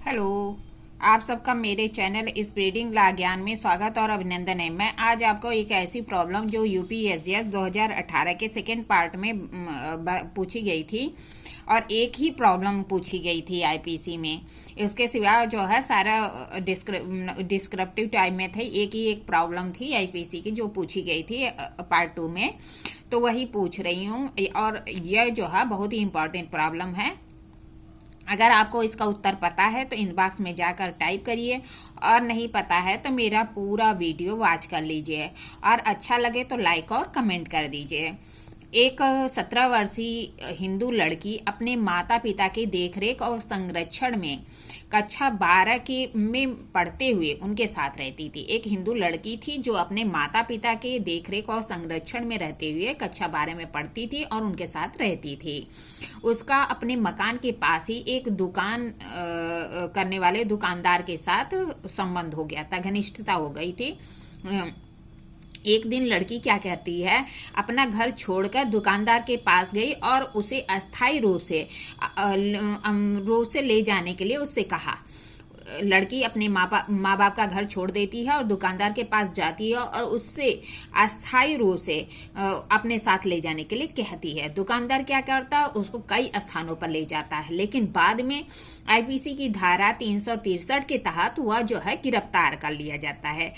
Hello. आप सबका मेरे चैनल स्प्रेडिंग ला ज्ञान में स्वागत और अभिनंदन है। मैं आज आपको एक ऐसी प्रॉब्लम जो यूपीएससीएस 2018 के सेकेंड पार्ट में पूछी गई थी और एक ही प्रॉब्लम पूछी गई थी आईपीसी में। इसके सिवा जो है सारा डिस्क्रिप्टिव टाइम में थे। एक प्रॉब्लम थी आईपीसी की जो पूछी गई थी पार्ट 2 में, तो वही पूछ रही हूँ। और यह जो है बहुत ही इम्पोर्टेंट प्रॉब्लम है। अगर आपको इसका उत्तर पता है तो इनबॉक्स में जाकर टाइप करिए, और नहीं पता है तो मेरा पूरा वीडियो वॉच कर लीजिए, और अच्छा लगे तो लाइक और कमेंट कर दीजिए। एक 17 वर्षीय हिंदू लड़की अपने माता पिता की देखरेख और संरक्षण में कक्षा 12 में पढ़ते हुए उनके साथ रहती थी। एक हिंदू लड़की थी जो अपने माता पिता के देखरेख और संरक्षण में रहते हुए कक्षा 12 में पढ़ती थी और उनके साथ रहती थी। उसका अपने मकान के पास ही एक दुकान करने वाले दुकानदार के साथ संबंध हो गया था, घनिष्ठता हो गई थी। एक दिन लड़की क्या करती है, अपना घर छोड़कर दुकानदार के पास गई और उसे अस्थायी रूप से ले जाने के लिए उससे कहा। लड़की अपने माँ बाप का घर छोड़ देती है और दुकानदार के पास जाती है और उससे अस्थायी रूप से अपने साथ ले जाने के लिए कहती है। दुकानदार क्या करता है, उसको कई स्थानों पर ले जाता है, लेकिन बाद में आईपीसी की धारा 363 के तहत वह जो है गिरफ्तार कर लिया जाता है।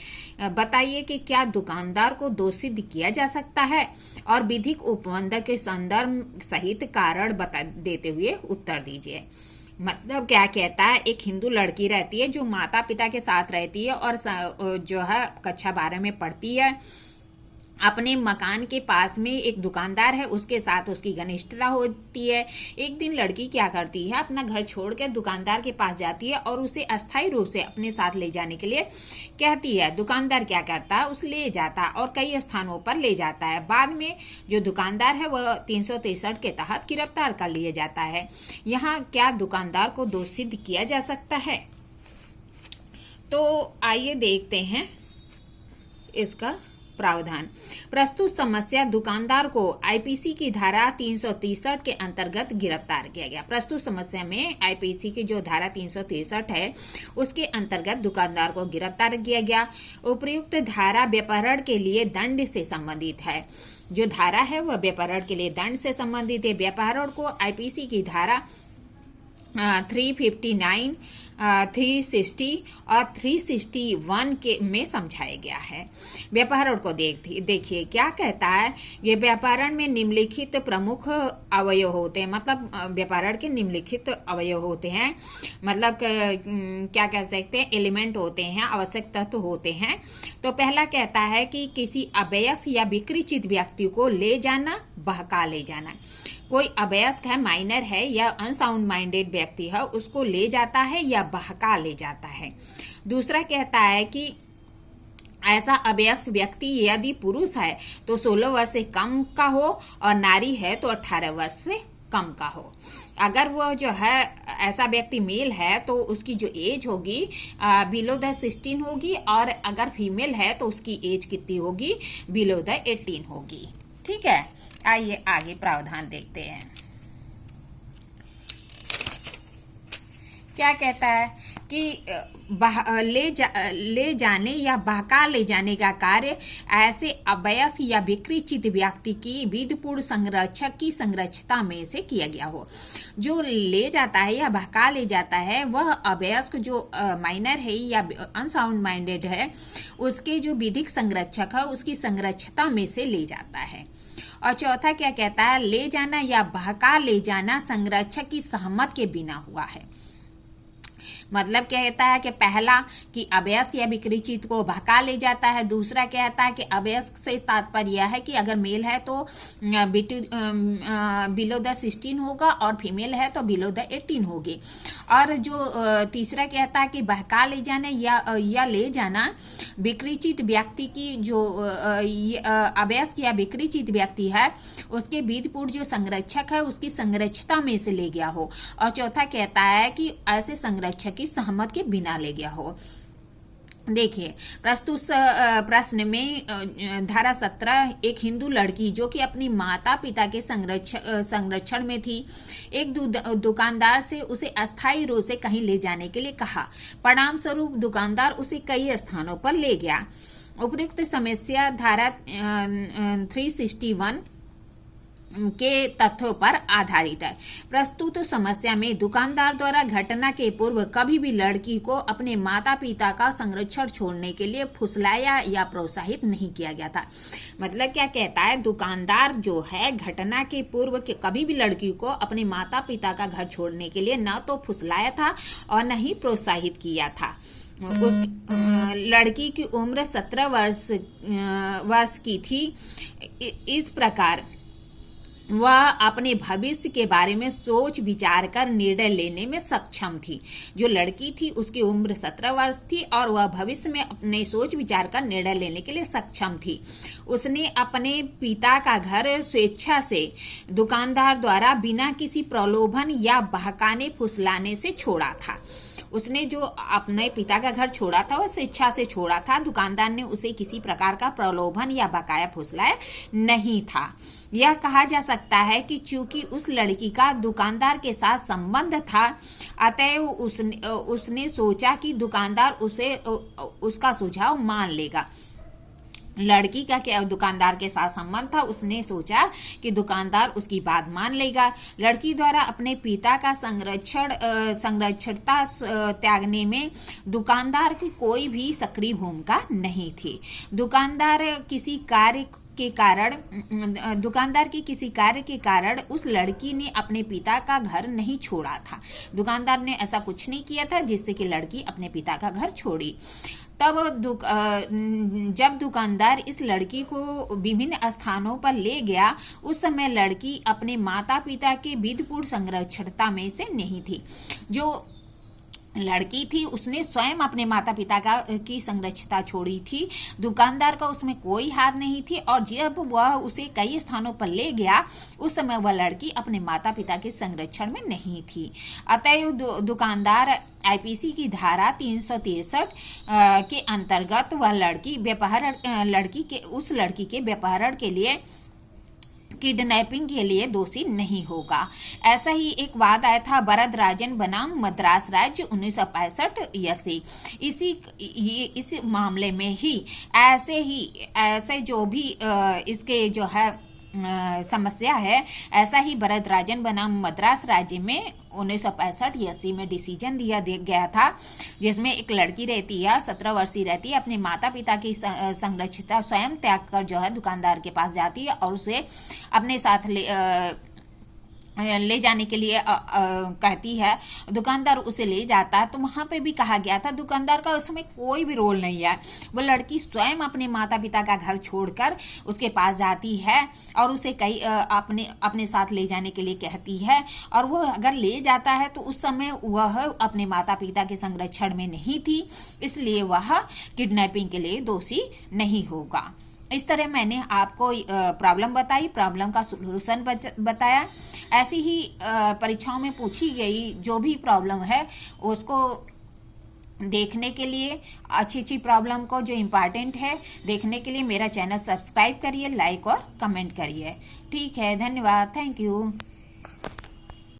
बताइए कि क्या दुकानदार को दोषी किया जा सकता है, और विधिक उपबंध के संदर्भ सहित कारण बता देते हुए उत्तर दीजिए। मतलब क्या कहता है, एक हिंदू लड़की रहती है जो माता पिता के साथ रहती है और जो है कक्षा 12 में पढ़ती है। अपने मकान के पास में एक दुकानदार है, उसके साथ उसकी घनिष्ठता होती है। एक दिन लड़की क्या करती है, अपना घर छोड़कर दुकानदार के पास जाती है और उसे अस्थायी रूप से अपने साथ ले जाने के लिए कहती है। दुकानदार क्या करता है, उसे ले जाता है और कई स्थानों पर ले जाता है। बाद में जो दुकानदार है वह 363 के तहत गिरफ्तार कर लिया जाता है। यहाँ क्या दुकानदार को दोषी सिद्ध किया जा सकता है? तो आइए देखते हैं इसका प्रावधान। प्रस्तुत समस्या दुकानदार को आईपीसी की धारा 363 के अंतर्गत गिरफ्तार किया गया। प्रस्तुत समस्या में आईपीसी की जो धारा 363 है उसके अंतर्गत दुकानदार को गिरफ्तार किया गया। उपयुक्त धारा व्यापारण के लिए दंड से संबंधित है। जो धारा है वह व्यापारण के लिए दंड से संबंधित है। व्यापारण को आईपीसी की धारा 359, 360 और 361 के में समझाया गया है। व्यापारण को देखिए क्या कहता है। ये व्यापारण में निम्नलिखित प्रमुख अवयव होते हैं। मतलब व्यापारण के निम्नलिखित अवयव होते हैं, मतलब क्या कह सकते हैं, एलिमेंट होते हैं, आवश्यक तत्व होते हैं। तो पहला कहता है कि किसी अवयस्क या विकृत व्यक्ति को ले जाना, बहका ले जाना। कोई अवयस्क है, माइनर है या अनसाउंड माइंडेड व्यक्ति है, उसको ले जाता है या बहका ले जाता है। दूसरा कहता है कि ऐसा अवयस्क व्यक्ति यदि पुरुष है तो 16 वर्ष से कम का हो, और नारी है तो 18 वर्ष से कम का हो। अगर वो जो है ऐसा व्यक्ति मेल है तो उसकी जो एज होगी बिलो द 16 होगी, और अगर फीमेल है तो उसकी एज कितनी होगी, बिलो द 18 होगी। ठीक है, आइए आगे प्रावधान देखते हैं। क्या कहता है कि ले जाने या बहका ले जाने का कार्य ऐसे अवयस्क या विकृत व्यक्ति की विधिपूर्ण संरक्षक की संरक्षता में से किया गया हो। जो ले जाता है या बहका ले जाता है वह अवयस्क जो माइनर है या अनसाउंड माइंडेड है, उसके जो विधिक संरक्षक है उसकी संरक्षता में से ले जाता है। और चौथा क्या कहता है, ले जाना या बहका ले जाना संरक्षक की सहमत के बिना हुआ है। मतलब कहता है कि पहला कि अवयस्क या विकृत को भगा ले जाता है। दूसरा कहता है कि अवयस्क से तात्पर्य है कि अगर मेल है तो बिलो द 16 होगा और फीमेल है तो बिलो द 18 होगी। और जो तीसरा कहता है कि बहका ले जाना या ले जाना विकृत व्यक्ति की जो अवयस्क या विकृत व्यक्ति है उसके विधिपूर्ण जो संरक्षक है उसकी संरक्षता में से ले गया हो। और चौथा कहता है कि ऐसे संरक्षक की सहमत के बिना ले गया हो। देखिए, प्रस्तुत प्रश्न में धारा 17 एक हिंदू लड़की जो कि अपनी माता पिता के संरक्षण में थी, एक दुकानदार से उसे अस्थायी रूप से कहीं ले जाने के लिए कहा। परिणाम स्वरूप दुकानदार उसे कई स्थानों पर ले गया। उपयुक्त समस्या धारा 361 के तथ्यों पर आधारित है। प्रस्तुत समस्या में दुकानदार द्वारा घटना के पूर्व कभी भी लड़की को अपने माता पिता का संरक्षण छोड़ने के लिए फुसलाया या प्रोत्साहित नहीं किया गया था। मतलब क्या कहता है, दुकानदार जो है घटना के पूर्व के कभी भी लड़की को अपने माता पिता का घर छोड़ने के लिए न तो फुसलाया था और न ही प्रोत्साहित किया था। उस लड़की की उम्र 17 वर्ष की थी। इस प्रकार वह अपने भविष्य के बारे में सोच विचार कर निर्णय लेने में सक्षम थी। जो लड़की थी उसकी उम्र 17 वर्ष थी और वह भविष्य में अपने सोच विचार कर निर्णय लेने के लिए सक्षम थी। उसने अपने पिता का घर स्वेच्छा से दुकानदार द्वारा बिना किसी प्रलोभन या बहकाने फुसलाने से छोड़ा था। उसने जो अपने पिता का घर छोड़ा था वह स्वेच्छा से छोड़ा था। दुकानदार ने उसे किसी प्रकार का प्रलोभन या बकाया फुसलाया नहीं था। यह कहा जा सकता है कि चूंकि उस लड़की का दुकानदार के साथ संबंध था, अतएव उसने सोचा कि दुकानदार उसका सुझाव मान लेगा। लड़की का क्या दुकानदार के साथ संबंध था, उसने सोचा कि दुकानदार उसकी बात मान लेगा। लड़की द्वारा अपने पिता का संरक्षणता त्यागने में दुकानदार की कोई भी सक्रिय भूमिका नहीं थी। दुकानदार के किसी कार्य के कारण उस लड़की ने अपने पिता का घर नहीं छोड़ा था। दुकानदार ने ऐसा कुछ नहीं किया था जिससे कि लड़की अपने पिता का घर छोड़ी। तब जब दुकानदार इस लड़की को विभिन्न स्थानों पर ले गया, उस समय लड़की अपने माता पिता के विधिपूर्ण संरक्षणता में से नहीं थी। जो लड़की थी उसने स्वयं अपने माता पिता की संरक्षणता छोड़ी थी। दुकानदार का उसमें कोई हाथ नहीं थी और जब वह उसे कई स्थानों पर ले गया उस समय वह लड़की अपने माता पिता के संरक्षण में नहीं थी। अतएव दुकानदार आईपीसी की धारा 363 के अंतर्गत वह लड़की के व्यपहरण के लिए किडनैपिंग के लिए दोषी नहीं होगा। ऐसा ही एक वाद आया था वरदराजन बनाम मद्रास राज्य 1965 इस मामले में ही ऐसे जो भी इसके जो है समस्या है, ऐसा ही वरदराजन बनाम मद्रास राज्य में 1965 में डिसीजन दिया गया था, जिसमें एक लड़की रहती है 17 वर्षीय रहती है, अपने माता पिता की संरक्षिता स्वयं त्याग कर जो है दुकानदार के पास जाती है और उसे अपने साथ ले जाने के लिए कहती है। दुकानदार उसे ले जाता है। तो वहां पे भी कहा गया था दुकानदार का उसमें कोई भी रोल नहीं है। वो लड़की स्वयं अपने माता पिता का घर छोड़कर उसके पास जाती है और उसे कई अपने साथ ले जाने के लिए कहती है, और वो अगर ले जाता है तो उस समय वह अपने माता पिता के संरक्षण में नहीं थी, इसलिए वह किडनैपिंग के लिए दोषी नहीं होगा। इस तरह मैंने आपको प्रॉब्लम बताई, प्रॉब्लम का सॉल्यूशन बताया। ऐसी ही परीक्षाओं में पूछी गई जो भी प्रॉब्लम है उसको देखने के लिए, अच्छी प्रॉब्लम को जो इम्पोर्टेंट है देखने के लिए मेरा चैनल सब्सक्राइब करिए, लाइक और कमेंट करिए। ठीक है, धन्यवाद, थैंक यू।